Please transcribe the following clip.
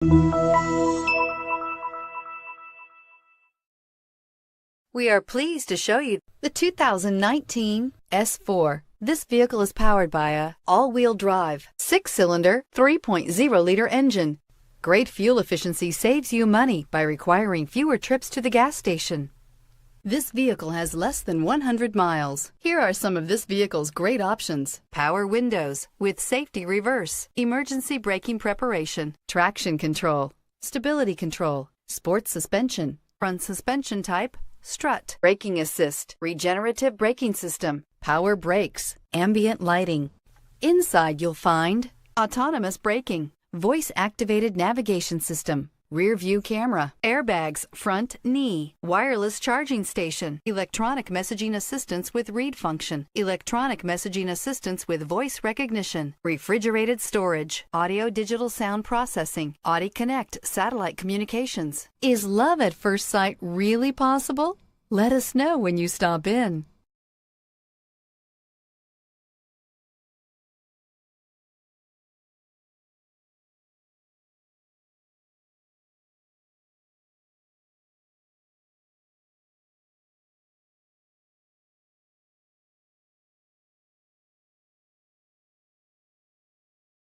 We are pleased to show you the 2019 S4. This vehicle is powered by a all-wheel drive, 6-cylinder, 3.0-liter engine. Great fuel efficiency saves you money by requiring fewer trips to the gas station. This vehicle has less than 100 miles. Here are some of this vehicle's great options: power windows with safety reverse, emergency braking preparation, traction control, stability control, sports suspension, front suspension type, strut, braking assist, regenerative braking system, power brakes, ambient lighting. Inside you'll find autonomous braking, voice-activated navigation system, rear view camera, airbags, front knee, wireless charging station, electronic messaging assistance with read function, electronic messaging assistance with voice recognition, refrigerated storage, audio digital sound processing, Audi Connect satellite communications. Is love at first sight really possible? Let us know when you stop in.